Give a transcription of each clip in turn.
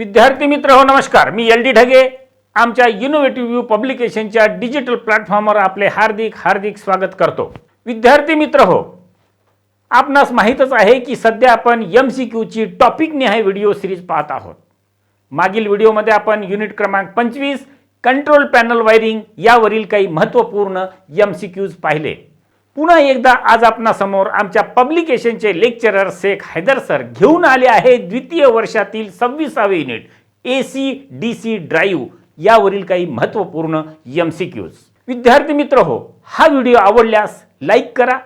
विद्यार्थी मित्र हो नमस्कार, मी LD ढगे. आमच्या इनोव्हेटिव्ह व्यू पब्लिकेशनच्या डिजिटल प्लॅटफॉर्मवर आपले हार्दिक हार्दिक स्वागत करतो. विद्यार्थी मित्र हो, आपणास माहीतच आहे की सध्या आपण MCQ ची टॉपिक निहाय व्हिडिओ सिरीज पाहत आहोत. मागील व्हिडिओमध्ये आपण युनिट क्रमांक 25 कंट्रोल पॅनल वायरिंग यावरील काही महत्त्वपूर्ण MCQज पाहिले. पुन्हा एकदा आज आपणासमोर आमच्या पब्लिकेशनचे लेक्चरर शेख हैदर सर घेऊन आले आहे द्वितीय वर्षातील 26वे युनिट AC DC ड्राईव्ह यावरील काही महत्त्वपूर्ण MCQज. विद्यार्थी मित्र हो, हा व्हिडिओ आवडल्यास लाईक करा,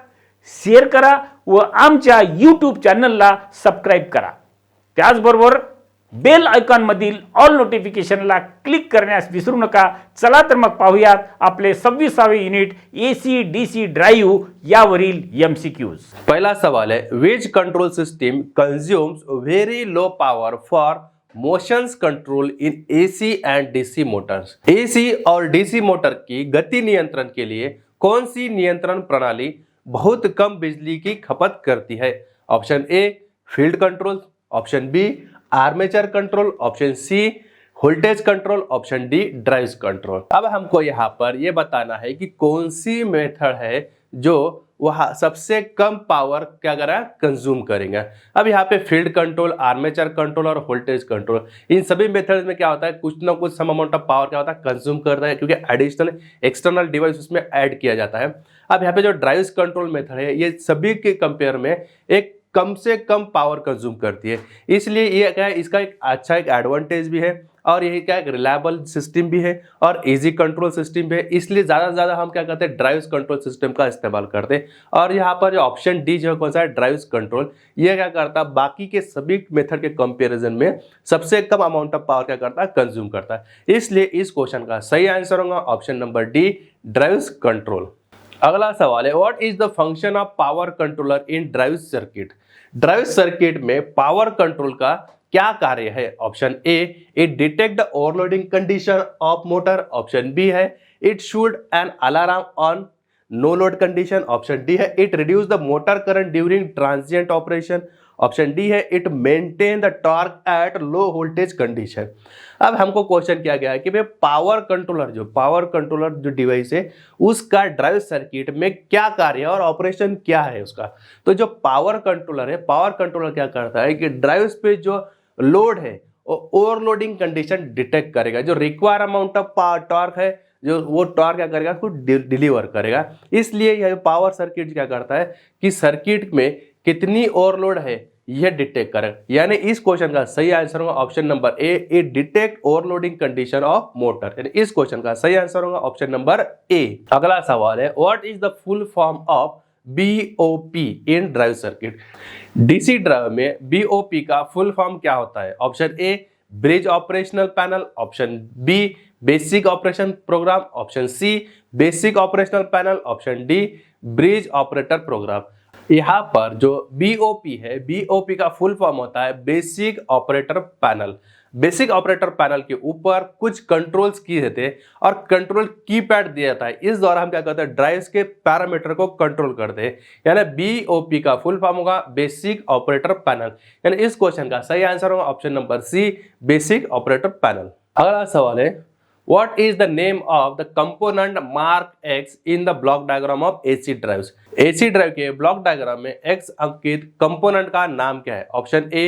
शेअर करा व आमच्या YouTube चॅनलला सबस्क्राईब करा. त्याचबरोबर बेल आयकॉन मधील ऑल नोटिफिकेशनला क्लिक करण्यास विसरू नका. चला तर मग पाहूयात आपले 26वे युनिट AC DC ड्राईव्ह यावरील MCQज. पहला सवाल है, which control system consumes very low power for motions control in AC and DC Motors. AC और DC मोटर की गति नियंत्रण के लिए कौन सी नियंत्रण प्रणाली बहुत कम बिजली की खपत करती है? Option A field control, option B armature control, option C voltage control, option D drive control. अब हमको यहाँ पर ये बताना है कि कौन सी मेथड है जो वह सबसे कम पावर क्या करेगा, कंज्यूम करेंगे. अब यहाँ पे फील्ड कंट्रोल, आर्मेचर कंट्रोल और वोल्टेज कंट्रोल, इन सभी मेथड्स में क्या होता है, कुछ ना कुछ सम अमाउंट ऑफ पावर क्या होता है, कंज्यूम करता है, क्योंकि एडिशनल एक्सटर्नल डिवाइस उसमें ऐड किया जाता है. अब यहाँ पे जो ड्राइव कंट्रोल मेथड है ये सभी के कंपेयर में एक कम से कम पावर कंज्यूम करती है. इसलिए ये क्या है, इसका एक अच्छा एक एडवांटेज भी है और ये क्या है, रिलायबल सिस्टम भी है और इजी कंट्रोल सिस्टम भी है. इसलिए ज़्यादा से ज़्यादा हम क्या करते हैं, ड्राइव कंट्रोल सिस्टम का इस्तेमाल करते हैं. और यहाँ पर जो ऑप्शन डी जो कौन सा है, ड्राइव कंट्रोल, ये क्या करता है, बाकी के सभी मेथड के कंपेरिजन में सबसे कम अमाउंट ऑफ पावर क्या करता है, कंज्यूम करता है. इसलिए इस क्वेश्चन का सही आंसर होगा option number D, drive control. अगला सवाल है, what is the function of power controller in drive circuit. Drive circuit में पावर कंट्रोल का क्या कार्य है? Option A, it detect the overloading condition of motor, option B है it should an alarm on no load condition, option D है it reduce the motor current during transient operation, option D है it maintain the torque at low voltage condition. अब हमको question किया गया है कि भाई पावर कंट्रोलर जो डिवाइस है उसका ड्राइव सर्किट में क्या कार्य है और ऑपरेशन क्या है उसका. तो जो पावर कंट्रोलर है, पावर कंट्रोलर क्या करता है कि ड्राइव्स पे जो लोड है ओवरलोडिंग कंडीशन डिटेक्ट करेगा, जो रिक्वायर अमाउंट ऑफ टॉर्क है जो वो टॉर्क क्या करेगा, उसको डिलीवर करेगा. इसलिए यह पावर सर्किट क्या करता है कि सर्किट में कितनी ओवरलोड है यह डिटेक्ट करेगा. यानी इस क्वेश्चन का सही आंसर होगा option number A, it detect overloading condition of motor. यानी इस क्वेश्चन का सही आंसर होगा ऑप्शन नंबर ए. अगला सवाल है, what is the full form of BOP in drive circuit. DC drive में BOP का फुल फॉर्म क्या होता है? Option A bridge operational panel, option B basic operation program, option C basic operational panel, option D bridge operator program. यहाँ पर जो BOP है, BOP का फुल फॉर्म होता है basic operator panel. Basic operator panel के ऊपर कुछ कंट्रोल्स की रहते हैं और कंट्रोल कीपैड दिया जाता है. इस द्वारा हम क्या करते हैं, ड्राइव्स के पैरामीटर को कंट्रोल करते हैं. यानी BOP का फुल फॉर्म होगा बेसिक ऑपरेटर पैनल. यानी इस क्वेश्चन का सही आंसर होगा option number C, basic operator panel. अगला सवाल है, What is the name of the component mark X in the block diagram of AC drives? AC drive के ब्लॉक डायग्राम में X अंकित कंपोनेंट का नाम क्या है? Option A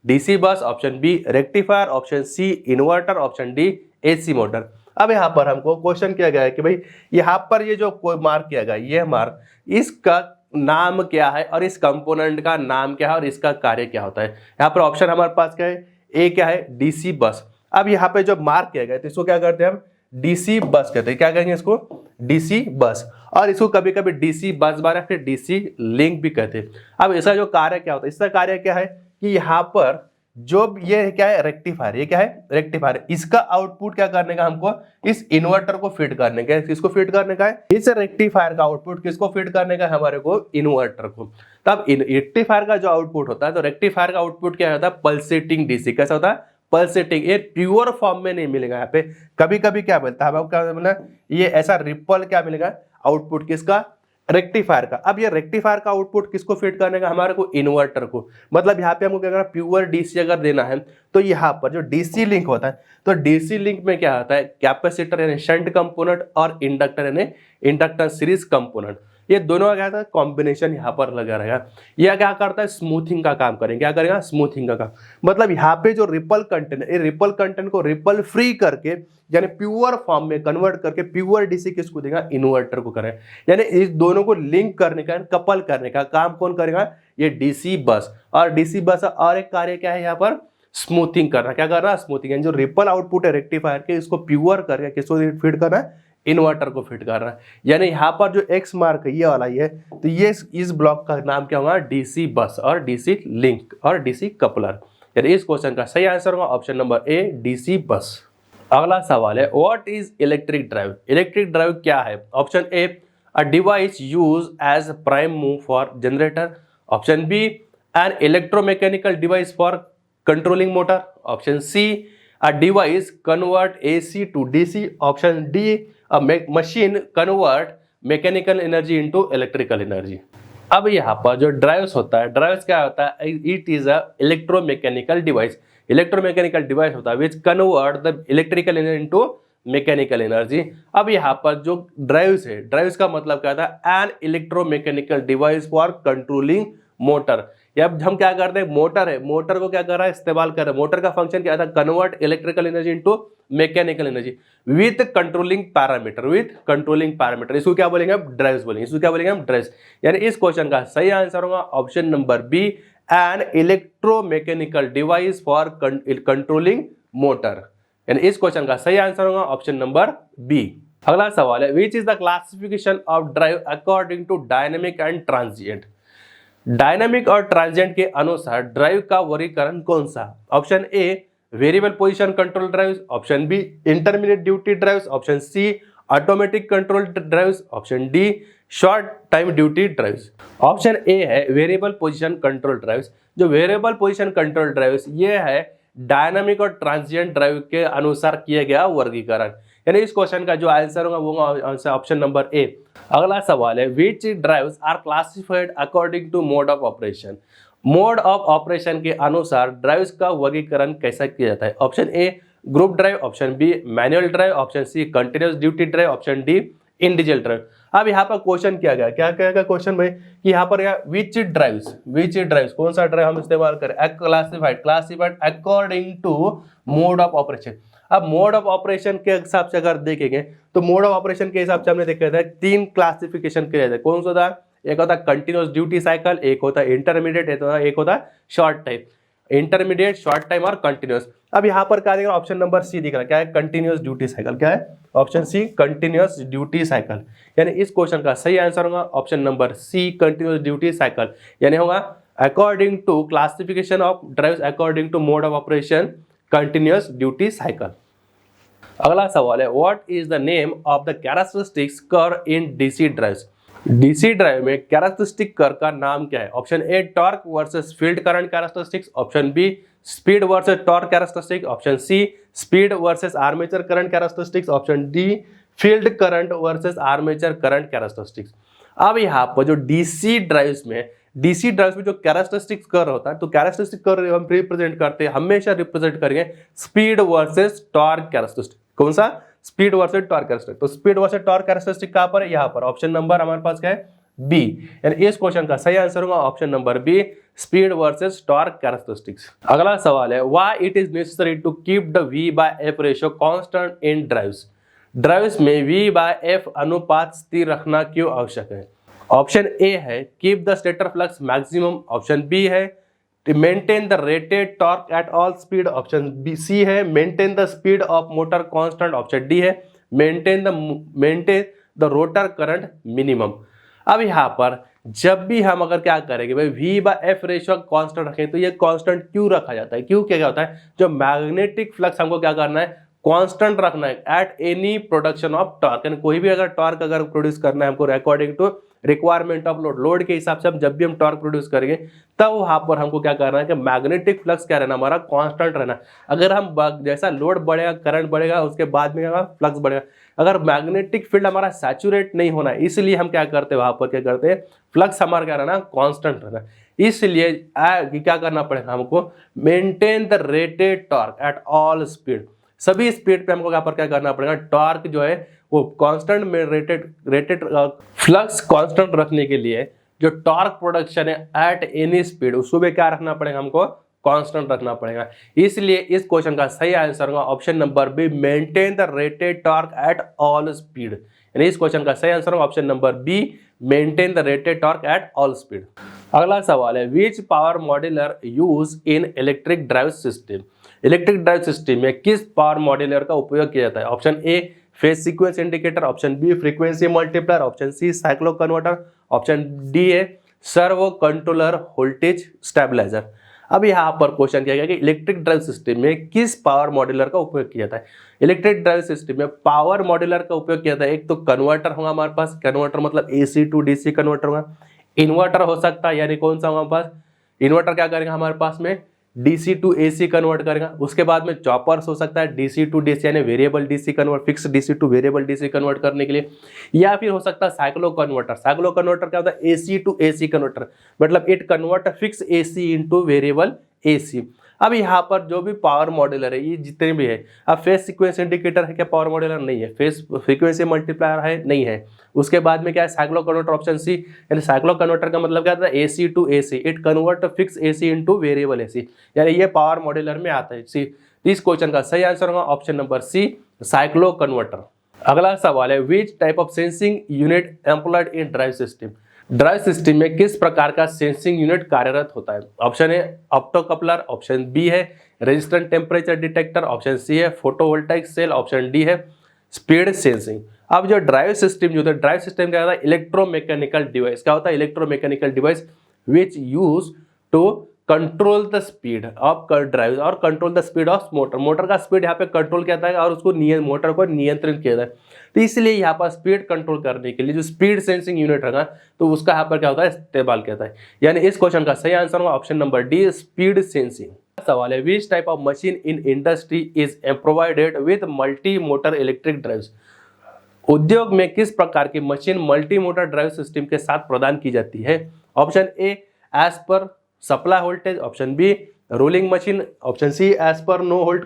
DC bus, option B rectifier, option C inverter, option D AC motor. अब यहाँ पर हमको क्वेश्चन किया गया है कि भाई यहाँ पर ये जो कोई मार्क किया गया, ये मार्क, इसका नाम क्या है और इस कंपोनेंट का नाम क्या है और इसका कार्य क्या होता है. यहाँ पर ऑप्शन हमारे पास क्या है, ए क्या है, DC बस. अब यहाँ पे जो मार्क किया गया तो इसको क्या करते हैं हम, DC बस कहते हैं. क्या कहेंगे इसको, DC बस. और इसको कभी कभी DC बस बार या फिर DC लिंक भी कहते हैं. अब इसका जो कार्य क्या होता है, इसका कार्य क्या है कि यहाँ पर जो ये क्या है, रेक्टिफायर, ये क्या है, रेक्टिफायर. इसका आउटपुट क्या करने का, हमको इस इन्वर्टर को फीड करने का है. किसको फीड करने का है, इस रेक्टिफायर का आउटपुट किसको फीड करने का है, हमारे को इन्वर्टर को. तब रेक्टिफायर का जो आउटपुट होता है, तो रेक्टिफायर का आउटपुट क्या होता है, पल्सेटिंग DC. कैसा होता है, पल्सेटिंग. ये प्योर फॉर्म में नहीं मिलेगा. यहाँ पे कभी कभी क्या मिलता है, क्या मिलना, ये ऐसा रिपल क्या मिलेगा, आउटपुट किसका, रेक्टिफायर का। अब ये रेक्टिफायर का आउटपुट किसको फीड करने का, हमारे को इन्वर्टर को। मतलब यहाँ पे हमको क्या करना, प्योर डीसी अगर देना है तो यहाँ पर जो डीसी लिंक होता है, तो डीसी लिंक में क्या होता है, कैपेसिटर यानी शंट कंपोनेंट और इंडक्टर यानी इंडक्टेंस सीरीज कंपोनेंट, ये दोनों का क्या होता है कॉम्बिनेशन यहाँ पर लगा रहेगा। यह क्या करता है, स्मूथिंग का काम करेंगे। क्या करेगा, स्मूथिंग का काम। मतलब यहाँ पे जो रिपल कंटेंट है, रिपल कंटेंट को रिपल फ्री करके यानी प्योर फॉर्म में कन्वर्ट करके प्योर डीसी किसको देगा, इन्वर्टर को करें। यानी इस दोनों को लिंक करने का, कपल करने का काम कौन करेगा, ये डीसी बस। और डीसी बस और एक कार्य क्या है यहाँ पर, स्मूथिंग करना। क्या करना, स्मूथिंग। यानी जो रिपल आउटपुट है रेक्टिफायर के, इसको प्योर करके किसको फीड करना है, इन्वर्टर को फिट कर रहा है। यानी यहाँ पर जो एक्स मार्क है ये वाला ही है, तो ये इस ब्लॉक का नाम क्या होगा, डीसी बस और डीसी लिंक और डीसी कपलर। यानी इस क्वेश्चन का सही आंसर होगा ऑप्शन नंबर ए, डीसी बस। अगला सवाल है, what is electric drive. Electric drive क्या है, option A, a device use as prime move for generator. Option B, an electromechanical device for controlling motor. Option C, a device convert AC to DC. Option D, a machine convert mechanical energy into electrical energy. अब यहाँ पर जो drives होता है, drives क्या होता है, it is a electromechanical device. Electromechanical device होता है which convert the electrical energy into mechanical energy. अब यहाँ पर जो ड्राइव्स है, ड्राइव्स का मतलब क्या था, an electromechanical device for controlling motor. अब हम क्या करते हैं, मोटर है, मोटर को क्या कर रहा है, इस्तेमाल कर रहा है। मोटर का फंक्शन क्या था, convert electrical energy into mechanical energy with controlling parameter, with controlling parameter. इसको क्या बोलेंगे, हम ड्राइव्स बोलेंगे। इसको क्या बोलेंगे, हम ड्राइव्स। यानी इस क्वेश्चन का सही आंसर होगा option number B, an electromechanical device for controlling motor. यानी इस क्वेश्चन का सही आंसर होगा ऑप्शन नंबर बी। अगला सवाल है, which is the classification of drive according to dynamic and transient. Dynamic और ट्रांजिएंट के अनुसार ड्राइव का वर्गीकरण कौन सा। Option A, variable position control drives. Option B, intermediate duty drives. Option C, automatic control drives. Option D, short time duty drives. Option A है variable position control drives. जो variable position control drives ये है dynamic और transient drive के अनुसार किया गया वर्गीकरण। यानी इस क्वेश्चन का जो आंसर होगा वो आंसर ऑप्शन नंबर ए। अगला सवाल है, which drives are classified according to mode of operation. Mode of operation के अनुसार ड्राइव्स का वर्गीकरण कैसा किया जाता है। Option A, group drive. Option B, manual drive. Option C, continuous duty drive. Option D, individual drive. अब यहाँ पर क्वेश्चन किया गया, क्या कहेगा क्वेश्चन भाई, कि यहाँ पर विच ड्राइव्स कौन सा ड्राइव हम इस्तेमाल करें, classified according to mode of operation. अब मोड ऑफ ऑपरेशन के हिसाब से अगर देखेंगे तो मोड ऑफ ऑपरेशन के हिसाब से हमने देखा था 3 क्लासिफिकेशन किया जाता है। कौन सा था, एक होता है कंटिन्यूअस ड्यूटी साइकिल, एक होता है इंटरमीडिएट, एक होता है short time. Intermediate, short time और कंटिन्यूअस। अब यहाँ पर क्या देगा, ऑप्शन नंबर सी दिख रहा है, क्या है, कंटिन्यूअस ड्यूटी साइकिल। क्या है, option C, continuous duty cycle. यानी इस क्वेश्चन का सही आंसर होगा option number C, continuous duty cycle. यानी होगा according to classification of drives according to mode of operation continuous duty cycle. अगला सवाल है, what is the name of the characteristics curve in DC drives. DC drive में characteristic curve का नाम क्या है। Option A, torque versus field current characteristics. Option B, speed versus torque characteristics. Option C, speed versus armature current characteristics. Option D, field current versus armature current characteristics. अब यहाँ पर जो DC drives में जो कैरेक्टरिस्टिक्स कर्व होता है, तो characteristic curve हम रिप्रेजेंट करते हैं, हमेशा रिप्रेजेंट करेंगे स्पीड वर्सेस टॉर्क कैरेक्टरिस्टिक। कौन सा, स्पीड वर्सेस टॉर्क कैरेक्टरिस्टिक। तो स्पीड वर्सेस टॉर्क कैरेक्टरिस्टिक कहां पर है, यहां पर। ऑप्शन नंबर हमारे पास क्या है, बी। यानी इस क्वेश्चन का सही आंसर होगा option number B, speed versus torque characteristics. अगला सवाल है, why it is necessary to keep the V/F ratio constant in drives. Drives में V/F अनुपात स्थिर रखना क्यों आवश्यक है। ऑप्शन ए है keep the stator flux maximum. Option B है maintain the rated torque at all speed. Option B C है maintain the speed of motor constant. Option D है maintain the rotor current minimum. अब यहाँ पर जब भी हम अगर क्या करेंगे भाई, V/F रेशियो कांस्टेंट रखें, तो ये कांस्टेंट क्यों रखा जाता है, क्यों क्या होता है, जो मैग्नेटिक फ्लक्स हमको क्या करना है, कांस्टेंट रखना है at any production of torque. यानी कोई भी अगर टॉर्क अगर प्रोड्यूस करना है हमको according to requirement of load के हिसाब से हम जब भी हम टॉर्क प्रोड्यूस करेंगे तब वहां पर हमको क्या करना है कि मैग्नेटिक फ्लक्स क्या रहना, हमारा कांस्टेंट रहना। अगर हम जैसा लोड बढ़ेगा, करंट बढ़ेगा, उसके बाद में क्या फ्लक्स बढ़ेगा। अगर मैग्नेटिक फील्ड हमारा सैचुरेट नहीं होना, इसलिए हम क्या करते हैं, वहां पर क्या करते हैं, फ्लक्स हमारा क्या रहना, कांस्टेंट रहना। इसलिए क्या करना पड़ेगा हमको, maintain the rated torque at all speed. सभी स्पीड पे हमको यहाँ पर क्या करना पड़ेगा, टॉर्क जो है वो कांस्टेंट में रेटेड फ्लक्स कांस्टेंट रखने के लिए जो टॉर्क प्रोडक्शन है एट एनी स्पीड, उसको भी क्या रखना पड़ेगा, हमको कांस्टेंट रखना पड़ेगा। इसलिए इस क्वेश्चन का सही आंसर होगा option number B, maintain the rated torque at all speed. यानी इस क्वेश्चन का सही आंसर होगा option number B, maintain the rated torque at all speed. अगला सवाल है, which power modular use in electric drive system. Electric drive system में किस पावर मॉड्यूलर का उपयोग किया जाता है। Option A phase sequence indicator, option B frequency multiplier, option C cycloconverter, option D है सर्वो कंट्रोलर वोल्टेज स्टेबलाइजर। अब यहाँ पर क्वेश्चन किया गया कि इलेक्ट्रिक ड्राइव सिस्टम में किस पावर मॉड्यूलर का उपयोग किया जाता है। इलेक्ट्रिक ड्राइव सिस्टम में पावर मॉड्यूलर का उपयोग किया जाता है। एक तो कन्वर्टर होगा हमारे पास, कन्वर्टर मतलब AC टू DC कन्वर्टर होगा, इन्वर्टर हो सकता है, यानी कौन सा हमारे पास इन्वर्टर क्या करेगा हमारे पास में DC टू AC कन्वर्ट करेगा। उसके बाद में चॉपर्स हो सकता है DC टू DC यानी variable DC convert, fix DC two variable DC convert करने के लिए, या फिर हो सकता है साइक्लो कन्वर्टर। साइक्लो कन्वर्टर क्या होता है, AC टू AC कन्वर्टर, मतलब it convert fix AC into variable AC। अब यहाँ पर जो भी पावर मॉड्यूलर है ये जितने भी है, अब फेज सीक्वेंस इंडिकेटर है क्या पावर मॉड्यूलर, नहीं है। फेज फ्रीक्वेंसी मल्टीप्लायर है, नहीं है। उसके बाद में क्या है, साइक्लो कन्वर्टर, ऑप्शन सी। यानी साइक्लो कन्वर्टर का मतलब क्या होता है, AC to AC, it convert fix AC into variable AC, यानी ये पावर मॉड्यूलर में आता है। सी इस क्वेश्चन का सही आंसर होगा option number C, cycloconverter. अगला सवाल है, which type of sensing unit employed in drive system. Drive system में किस प्रकार का सेंसिंग यूनिट कार्यरत होता है। Option A optocoupler, option B है resistant temperature detector, option C है फोटोवोल्टाइक सेल, ऑप्शन डी है स्पीड सेंसिंग। अब जो ड्राइव सिस्टम जो होता है, ड्राइव सिस्टम क्या होता है, इलेक्ट्रोमैकेनिकल डिवाइस। क्या होता है, electromechanical device which use to control the speed of drive और control the speed of motor. Motor का स्पीड यहाँ पे कंट्रोल किया जाता है और उसको मोटर को नियंत्रित किया जाता है। तो इसलिए यहाँ पर स्पीड कंट्रोल करने के लिए जो स्पीड सेंसिंग यूनिट रहेगा तो उसका यहाँ पर क्या होता है, इस्तेमाल किया जाता है। यानी इस क्वेश्चन का सही आंसर होगा option number D, speed sensing. सवाल है, which type of machine in industry is provided with multi motor electric drives. उद्योग में किस प्रकार की machine multi motor drive system के साथ प्रदान की जाती है। Option A as per supply voltage, option B rolling machine, option C as per no hold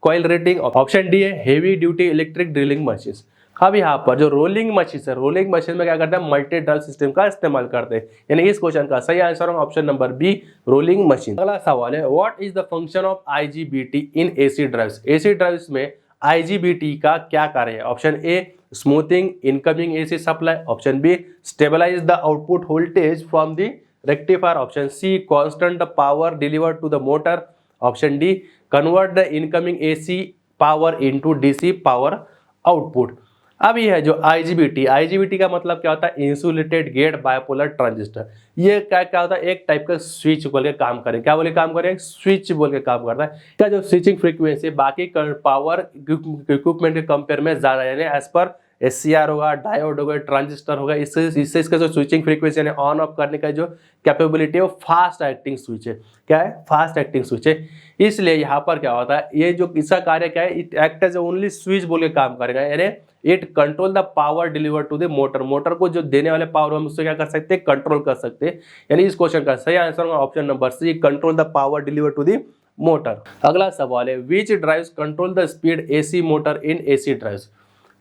coil rating, option D है heavy duty electric drilling machine. अब यहाँ पर जो रोलिंग मशीन है, रोलिंग मशीन में क्या करते हैं, मल्टी ड्राइव सिस्टम का इस्तेमाल करते हैं। यानी इस क्वेश्चन का सही आंसर होगा option number B, rolling machine. अगला सवाल है, what is the function of IGBT in AC drives. AC drives में IGBT का क्या कार्य है। Option A smoothing incoming AC supply, option B stabilise the output voltage from the rectifier, option C constant the power delivered to the motor, option D convert the incoming AC power into DC power output. अब ये है जो IGBT का मतलब क्या होता है, insulated gate bipolar transistor. ये क्या होता है, एक टाइप का स्विच बोल के काम करें। क्या बोले काम करें, स्विच बोल के काम करता है। क्या जो स्विचिंग फ्रीक्वेंसी बाकी पावर इक्विपमेंट के कंपेयर में ज्यादा, यानी एज पर SCR होगा, डायोड होगा, ट्रांजिस्टर होगा, इससे इसका जो स्विचिंग फ्रीक्वेंसी यानी ऑन ऑफ करने का जो कैपेबिलिटी है वो फास्ट एक्टिंग स्विच है। क्या है, फास्ट एक्टिंग स्विच है। इसलिए यहाँ पर क्या होता है, ये जो इसका कार्य क्या है, it act as only switch बोल के काम करेगा। यानी it control the power deliver to the motor. Motor को जो देने वाले पावर हम उससे क्या कर सकते हैं, कंट्रोल कर सकते हैं। यानी इस क्वेश्चन का सही आंसर होगा option number C, control the power deliver to the motor. अगला सवाल है, which drives control the speed AC motor in AC drives.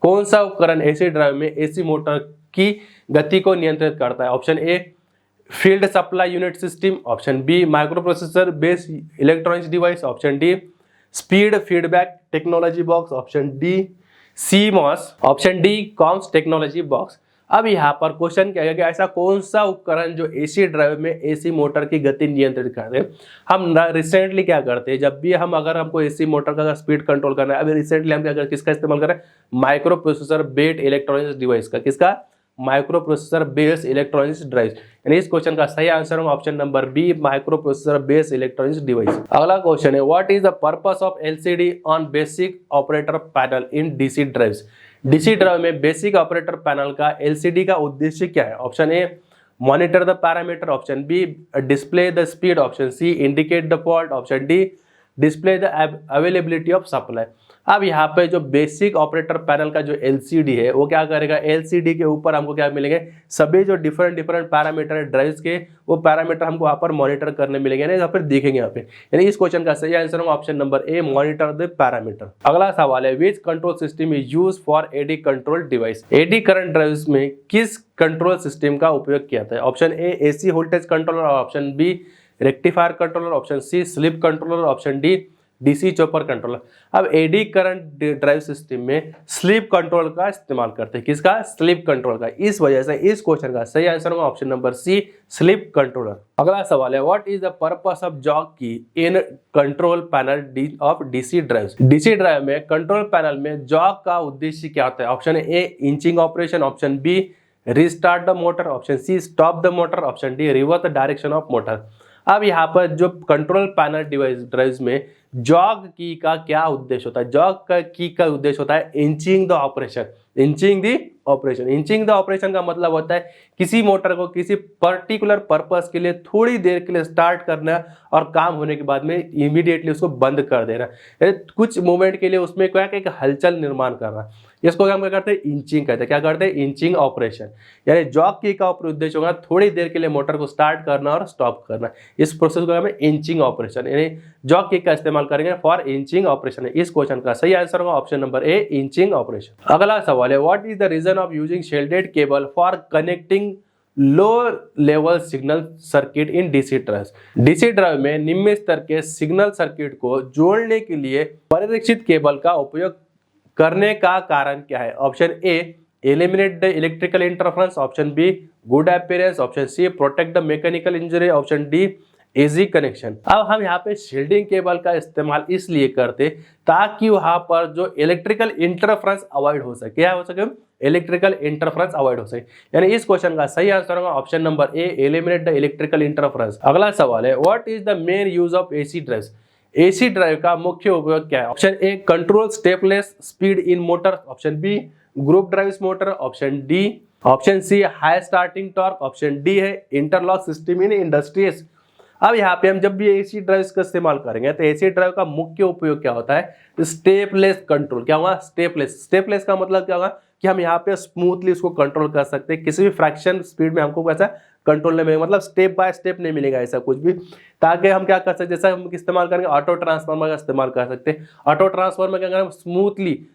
कौन सा उपकरण AC ड्राइव में AC मोटर की गति को नियंत्रित करता है। Option A field supply unit system, option B microprocessor based electronics device, option D speed feedback technology box, option D CMOS, option D CMOS technology box. अब यहाँ पर क्वेश्चन क्या है कि ऐसा कौन सा उपकरण जो AC ड्राइव में AC मोटर की गति नियंत्रित करते हैं। हम रिसेंटली क्या करते हैं, जब भी हम अगर हमको AC मोटर का स्पीड कंट्रोल करना है, अभी रिसेंटली हम क्या करते हैं, किसका इस्तेमाल कर रहे हैं, microprocessor based electronics device का। किसका, microprocessor based electronics device. यानी इस क्वेश्चन का सही आंसर होगा option number B, microprocessor based electronics device. अगला क्वेश्चन है, what is the purpose of LCD on basic operator panel in DC drives. DC drive में basic operator panel का LCD का उद्देश्य क्या है? Option A monitor the parameter, option B display the speed, option C indicate the fault, option D display the availability of supply. अब यहाँ पे जो बेसिक ऑपरेटर पैनल का जो एलसीडी है वो क्या करेगा, एलसीडी के ऊपर हमको क्या मिलेंगे, सभी जो डिफरेंट डिफरेंट पैरामीटर है ड्राइव्स के, वो पैरामीटर हमको वहाँ पर मॉनिटर करने मिलेंगे, यहाँ पर दिखेंगे यहाँ पे। यानी इस क्वेश्चन का सही आंसर होगा option number A, monitor the parameter. अगला सवाल है, which control system is use for eddy control device? Eddy current drives में किस कंट्रोल सिस्टम का उपयोग किया जाता है? Option A AC voltage controller, option B rectifier controller, option C slip controller, option D DC chopper controller. अब एडी करंट ड्राइव सिस्टम में स्लीप कंट्रोल का इस्तेमाल करते हैं, किसका? स्लीप कंट्रोल का। इस वजह से इस क्वेश्चन का सही आंसर होगा option number C, slip controller. अगला सवाल है, what is the purpose of jog key in control panel of DC drive? DC drive में कंट्रोल पैनल में जॉक का उद्देश्य क्या होता है? Option A inching operation, option B restart the motor, option C stop the motor, option D reverse the direction of motor. अब यहाँ पर जो कंट्रोल पैनल डिवाइस ड्राइव्स में जॉग की का क्या उद्देश्य होता है? जॉग का की का उद्देश्य होता है inching the operation, inching the operation. Inching the operation का मतलब होता है किसी मोटर को किसी पर्टिकुलर पर्पस के लिए थोड़ी देर के लिए स्टार्ट करना और काम होने के बाद में इमीडिएटली उसको बंद कर देना, कुछ मोमेंट के लिए उसमें क्या एक हलचल निर्माण करना, इसको हम क्या करते हैं? इंचिंग कहते हैं। क्या करते हैं? Inching operation. यानी जॉग की का उद्देश्य होगा थोड़ी देर के लिए मोटर को स्टार्ट करना और स्टॉप करना, इस प्रोसेस को हमें इंचिंग ऑपरेशन, यानी जॉग की का इस्तेमाल करेंगे फॉर इंचिंग ऑपरेशन। इस क्वेश्चन का सही आंसर होगा option number A, inching operation. अगला सवाल है, what is the reason of using shielded cable for connecting low level signal circuit in DC drive? DC drive में निम्न स्तर के सिग्नल सर्किट को जोड़ने के लिए परिरक्षित केबल का उपयोग करने का कारण क्या है? Option A eliminate the electrical interference, option B good appearance, option C protect the mechanical injury, option D easy connection. अब हम यहाँ पे शील्डिंग केबल का इस्तेमाल इसलिए करते ताकि वहां पर जो इलेक्ट्रिकल इंटरफेरेंस अवॉइड हो सके, क्या हो सके? इलेक्ट्रिकल इंटरफेरेंस अवॉइड हो सके। यानी इस क्वेश्चन का सही आंसर होगा option number A, eliminate the electrical interference. अगला सवाल है, what is the main use of AC drive? AC drive का मुख्य उपयोग क्या है? Option A control stepless speed in motor, option B group drive motor, option D, option C high starting torque, option D है interlock system in industries. अब यहाँ पे हम जब भी एसी ड्राइव का इस्तेमाल करेंगे तो एसी ड्राइव का मुख्य उपयोग क्या होता है? Stepless control. क्या होगा? स्टेपलेस। स्टेपलेस का मतलब क्या होगा कि हम यहाँ पे स्मूथली उसको कंट्रोल कर सकते हैं, किसी भी फ्रैक्शन स्पीड में हमको ऐसा कंट्रोल नहीं मिलेगा, मतलब स्टेप बाय स्टेप नहीं मिलेगा ऐसा कुछ भी। ताकि हम क्या कर सकते हैं, जैसा हम इस्तेमाल करेंगे ऑटो ट्रांसफार्मर का इस्तेमाल कर सकते हैं। ऑटो ट्रांसफार्मर क्या करेंगे,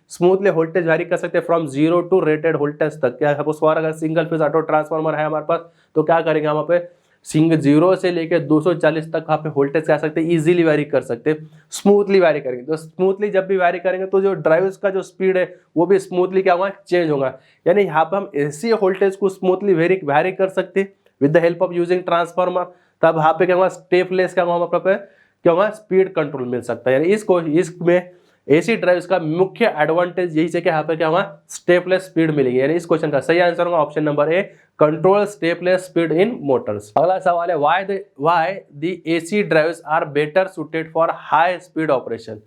स्मूथली वोल्टेज वेरी कर सकते हैं फ्रॉम 0 टू रेटेड वोल्टेज तक। क्या सपोज फॉर अगर सिंगल फेज ऑटो ट्रांसफार्मर है हमारे पास तो क्या करेंगे हम पे 0 से लेकर 240 तक वहाँ पे वोल्टेज क्या सकते हैं, इजीली वैरी कर सकते हैं, स्मूथली वैरी करेंगे। तो स्मूथली जब भी वैरी करेंगे तो जो ड्राइव्स का जो स्पीड है वो भी स्मूथली क्या होगा, चेंज होगा। यानी यहाँ पे हम एसी वोल्टेज को स्मूथली वैरी कर सकते हैं with the help of using transformer. तब यहाँ पे क्या होगा, स्टेपलेस क्या होगा, क्या होगा, स्पीड कंट्रोल मिल सकता है। यानी इसमें एसी ड्राइव्स का मुख्य एडवांटेज यही है कि यहाँ पे क्या होगा, स्टेपलेस स्पीड मिलेगी। यानी इस क्वेश्चन का सही आंसर होगा option number A, control stepless speed in motors. अगला सवाल है, why the AC drives are better suited for high speed operation?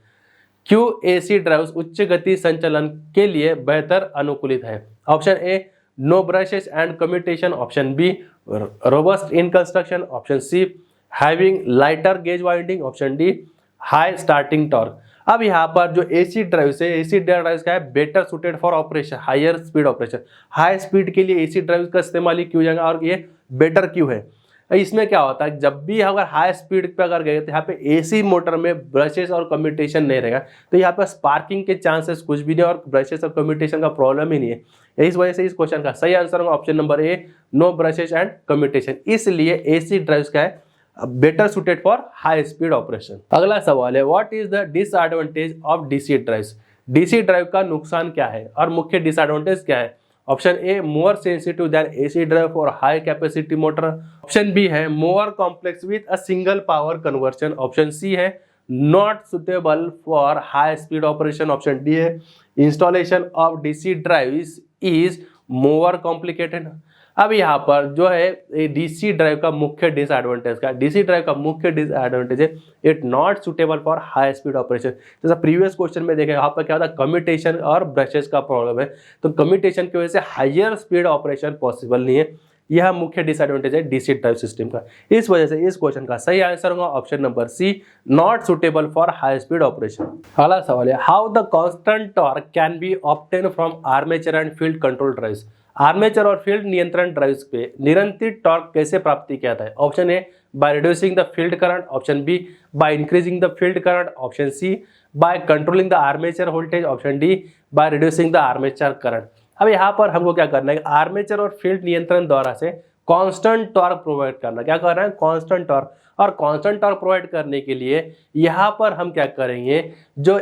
क्यों एसी ड्राइव्स उच्च गति संचालन के लिए बेहतर अनुकूलित है? Option A no brushes and commutation, option B robust in construction, option C having lighter gauge winding, option D high starting torque. अब यहाँ पर जो एसी ड्राइव है, एसी ड्राइव का है better suited for operation, higher speed operation. High speed के लिए AC drive का इस्तेमाल ही क्यों जाएगा और ये बेटर क्यों है? इसमें क्या होता है, जब भी अगर हाई स्पीड पे अगर गए तो यहाँ पे एसी मोटर में ब्रशेस और कम्यूटेशन नहीं रहेगा, तो यहाँ पर स्पार्किंग के चांसेस कुछ भी नहीं और ब्रशेस और कम्यूटेशन का प्रॉब्लम ही नहीं है। इस वजह से इस क्वेश्चन का सही आंसर होगा option number A, no brushes and commutation. इसलिए एसी ड्राइव का है better suited for high speed operation. अगला सवाल है, what is the disadvantage of DC drive? DC drive का नुकसान क्या है और मुख्य डिसएडवांटेज क्या है? Option A more sensitive than AC drive for high capacity motor, option B है more complex with a single power conversion, option C है not suitable for high speed operation, option D है installation of DC drive is more complicated. अब यहाँ पर जो है DC drive का मुख्य डिसएडवांटेज का, डीसी ड्राइव का मुख्य डिसएडवांटेज है it not suitable for high speed operation. जैसा प्रीवियस क्वेश्चन में देखें यहाँ पर क्या होता है, कम्यूटेशन और ब्रशेस का प्रॉब्लम है, तो कम्यूटेशन की वजह से हायर स्पीड ऑपरेशन पॉसिबल नहीं है। यह मुख्य डिसएडवांटेज है डीसी ड्राइव सिस्टम का। इस वजह से इस क्वेश्चन का सही आंसर होगा option number C, not suitable for high speed operation. अगला सवाल है, how the constant torque can be obtain from armature and field control drives. Armature और फील्ड नियंत्रण ड्राइव्स पे निरंतर टॉर्क कैसे प्राप्ति किया जाता है। Option A by reducing the field current, option B by increasing the field current, option C by controlling the armature voltage, option D by reducing the armature current. अब यहाँ पर हमको क्या करना है, आर्मेचर और फील्ड नियंत्रण द्वारा से कांस्टेंट टॉर्क प्रोवाइड करना। क्या करना है, कांस्टेंट टॉर्क। और कांस्टेंट टॉर्क प्रोवाइड करने के लिए यहाँ पर हम क्या करेंगे, जो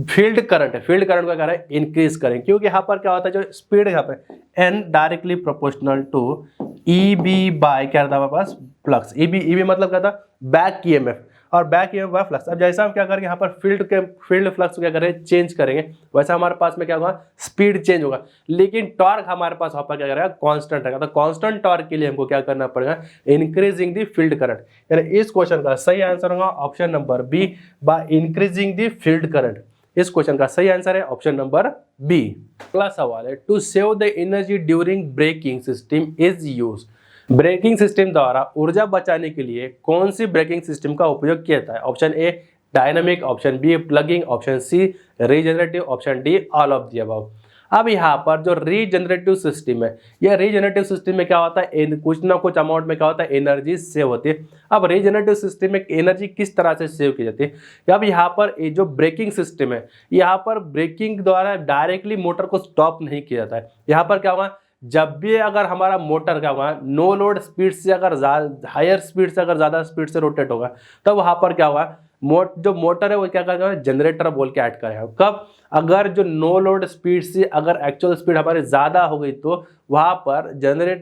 फील्ड करंट है, फील्ड करंट को क्या करें, इंक्रीज करें, क्योंकि यहाँ पर क्या होता है, जो स्पीड यहाँ पे N directly proportional to E B by क्या था हमारे पास, फ्लक्स। ई बी मतलब क्या था, बैक ईएमएफ, और बैक ईएमएफ बाय फ्लक्स। अब जैसा हम क्या करेंगे, यहाँ पर फील्ड फ्लक्स को क्या करें, चेंज करेंगे, वैसा हमारे पास में क्या होगा, स्पीड चेंज होगा, लेकिन टॉर्क हमारे पास यहाँ पर क्या करेगा, कांस्टेंट रहेगा। तो कांस्टेंट टॉर्क के लिए हमको क्या करना पड़ेगा, इंक्रीजिंग द फील्ड करंट। यानी इस क्वेश्चन का सही आंसर होगा option number B, by increasing the field current. इस क्वेश्चन का सही आंसर है ऑप्शन नंबर बी। अगला सवाल है, to save the energy during braking system is use. Braking system द्वारा ऊर्जा बचाने के लिए कौन सी ब्रेकिंग सिस्टम का उपयोग किया जाता है। Option A dynamic, option B plugging, option C regenerative, option D all of the above. अब यहाँ पर जो रीजनरेटिव सिस्टम है, यह रीजनरेटिव सिस्टम में क्या होता है, कुछ ना कुछ अमाउंट में क्या होता है, एनर्जी सेव होती है। अब रीजनरेटिव सिस्टम में एनर्जी किस तरह से सेव की जाती है। अब यहाँ पर ये जो ब्रेकिंग सिस्टम है, यहाँ पर ब्रेकिंग द्वारा डायरेक्टली मोटर को स्टॉप नहीं किया जाता है। यहाँ पर क्या होगा, जब भी अगर हमारा मोटर क्या होगा, नो लोड स्पीड से अगर हायर स्पीड से अगर ज़्यादा स्पीड से रोटेट होगा, तब वहाँ पर क्या होगा, जो मोटर है वो क्या करेगा, जनरेटर बोल के ऐड करेगा। कब, अगर जो नो लोड स्पीड से अगर एक्चुअल स्पीड हमारी ज़्यादा हो गई, तो वहाँ पर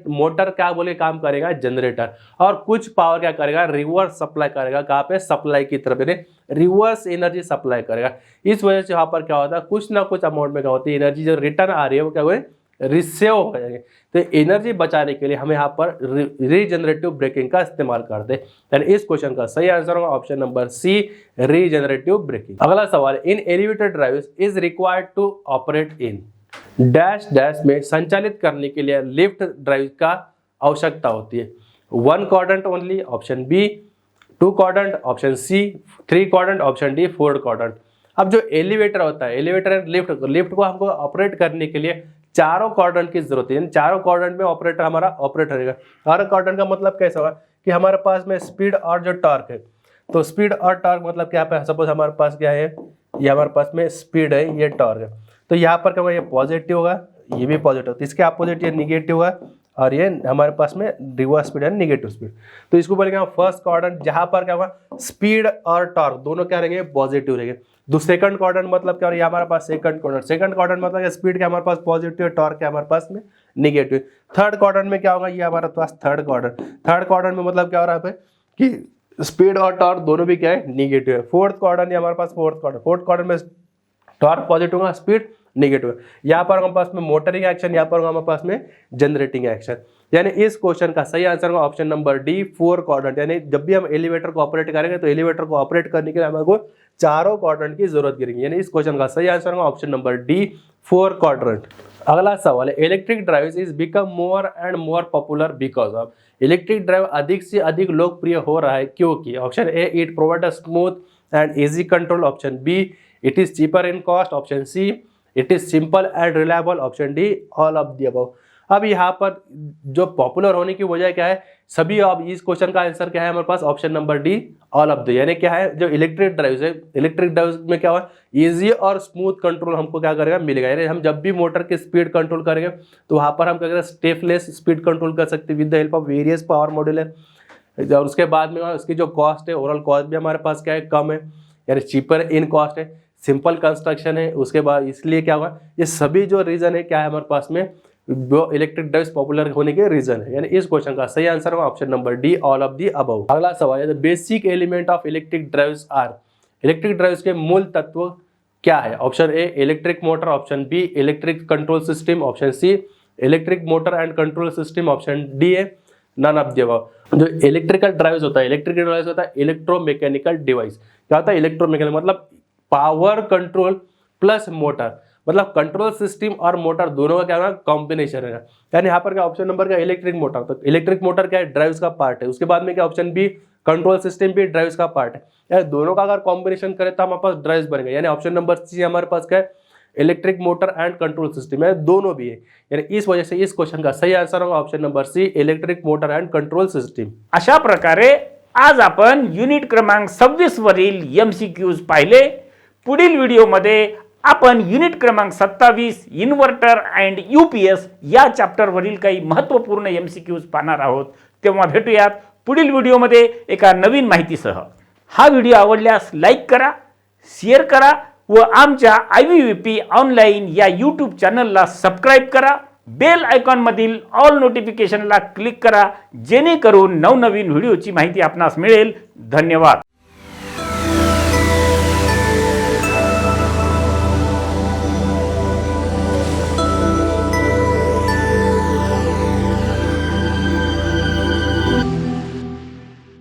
मोटर क्या बोले काम करेगा, जनरेटर, और कुछ पावर क्या करेगा, रिवर्स सप्लाई करेगा। कहाँ पे, सप्लाई की तरफ, यानी रिवर्स एनर्जी सप्लाई करेगा। इस वजह से वहाँ पर क्या होता है, कुछ ना कुछ अमाउंट में क्या होती है, एनर्जी जो रिटर्न आ रही है वो क्या हुए, रिसेव हो जाएंगे। तो एनर्जी बचाने के लिए हमें यहाँ पर रीजनरेटिव ब्रेकिंग का इस्तेमाल करते हैं। इस क्वेश्चन का सही आंसर होगा option number C, regenerative braking. अगला सवाल, in elevator drives is required to operate in dash dash में संचालित करने के लिए लिफ्ट ड्राइव का आवश्यकता होती है। 1 quadrant only, option B 2 quadrant, option C 3 quadrant, option D 4 quadrant. अब जो एलिवेटर होता है, एलिवेटर एंड लिफ्ट को हमको ऑपरेट करने के लिए चारों क्वाड्रेंट की जरूरत है। चारों क्वाड्रेंट में ऑपरेटर हमारा ऑपरेट रहेगा। हर क्वाड्रेंट का मतलब कैसा होगा कि हमारे पास में स्पीड और जो टॉर्क है, तो स्पीड और टॉर्क मतलब क्या है, सपोज हमारे पास क्या है, ये हमारे पास में स्पीड है, ये टॉर्क है, तो यहाँ पर क्या होगा, ये पॉजिटिव होगा, ये भी पॉजिटिव, तो इसके अपोजिट ये निगेटिव होगा, और ये हमारे पास में रिवर्स स्पीड है, निगेटिव स्पीड। तो इसको बोलेंगे हम फर्स्ट क्वाड्रेंट, जहाँ पर क्या होगा, स्पीड और टॉर्क दोनों क्या रहेंगे, पॉजिटिव रहेंगे। सेकंड क्वाड्रेंट मतलब क्या, ये हमारे पास सेकंड क्वाड्रेंट मतलब स्पीड क्या हमारे पास पॉजिटिव, टॉर्क क्या हमारे पास में निगेटिव। थर्ड क्वाड्रेंट में क्या होगा, ये हमारे पास थर्ड क्वाड्रेंट में मतलब क्या हो रहा है कि स्पीड और टॉर्क दोनों भी क्या है, निगेटिव है। फोर्थ क्वाड्रेंट हमारे पास फोर्थ क्वाड्रेंट में टॉर्क पॉजिटिव होगा, स्पीड नेगेटिव। यहाँ पर हमारे पास में मोटरिंग एक्शन, यहाँ पर हमारे पास में जनरेटिंग एक्शन। यानी इस क्वेश्चन का सही आंसर होगा ऑप्शन नंबर डी 4 क्वाड्रेंट। यानी जब भी हम एलिवेटर को ऑपरेट करेंगे तो एलिवेटर को ऑपरेट करने के लिए हमारे को चारों क्वाड्रेंट की जरूरत गिरेगी। यानी इस क्वेश्चन का सही आंसर होगा ऑप्शन नंबर डी 4 क्वाड्रेंट। अगला सवाल है, electric drive is become more and more popular because of. Electric drive अधिक से अधिक लोकप्रिय हो रहा है क्योंकि। Option A it provide a smooth and easy control, option B it is cheaper in cost, option see it is simple and reliable, option D all of the above. अब यहाँ पर जो पॉपुलर होने की वजह क्या है, सभी अब इस क्वेश्चन का आंसर क्या है हमारे पास, option number D all of the. यानी क्या है, जो इलेक्ट्रिक ड्राइव है, इलेक्ट्रिक ड्राइव में क्या हुआ, इजी और स्मूथ कंट्रोल हमको क्या करेगा, मिलेगा। यानी हम जब भी मोटर की स्पीड कंट्रोल करेंगे तो वहाँ पर हम क्या करेंगे, स्टेपलेस स्पीड कंट्रोल कर सकते हैं with the help of various power modular. और उसके बाद में उसकी जो कॉस्ट है, ओवरऑल कॉस्ट भी हमारे पास क्या है, कम है, यानी चीपर इन कॉस्ट है, सिंपल कंस्ट्रक्शन है। उसके बाद इसलिए क्या होगा, ये सभी जो रीजन है क्या है हमारे पास में, वो इलेक्ट्रिक ड्राइव्स पॉपुलर होने के रीजन है। यानी इस क्वेश्चन का सही आंसर होगा option number D all of the above. अगला सवाल है, basic element of electric drives are. Electric drives के मूल तत्व क्या है। Option A electric motor, option B electric control system, option C electric motor and control system option D है none of the above. जो इलेक्ट्रिकल ड्राइव्स होता है, electrical drives होता है इलेक्ट्रोमैकेनिकल डिवाइस। क्या होता है इलेक्ट्रोमैकेनिकल, मतलब पावर कंट्रोल प्लस मोटर, मतलब कंट्रोल सिस्टम और मोटर दोनों का क्या है कॉम्बिनेशन है। यानी यहाँ पर क्या ऑप्शन नंबर क्या इलेक्ट्रिक मोटर, तो इलेक्ट्रिक मोटर क्या है ड्राइव्स का पार्ट है। उसके बाद में क्या ऑप्शन बी कंट्रोल सिस्टम भी ड्राइव्स का पार्ट है। यानी दोनों का अगर कॉम्बिनेशन करें तो हमारे पास ड्राइव्स बनेगा। यानी ऑप्शन नंबर सी हमारे पास क्या है electric motor and control system है, दोनों भी है। यानी इस वजह से इस क्वेश्चन का सही आंसर होगा option number C electric motor and control system. अशा प्रकारे आज आपण युनिट क्रमांक 26 वरील एमसीक्यूज पाहिले। पुढील व्हिडिओमध्ये आपण युनिट क्रमांक 27 इन्व्हर्टर अँड यूपीएस या चॅप्टर वरील काही महत्त्वपूर्ण एमसीक्यूज पाहणार आहोत। तेव्हा भेटूयात पुढील व्हिडिओमध्ये एका नवीन माहितीसह। हा व्हिडिओ आवडल्यास लाईक करा, शेअर करा व आमच्या IVVP ऑनलाईन या यूट्यूब चॅनलला सबस्क्राईब करा। बेल आयकॉन मधील ऑल नोटिफिकेशनला क्लिक करा, जेणेकरून नवनवीन व्हिडिओची माहिती आपणास मिळेल। धन्यवाद।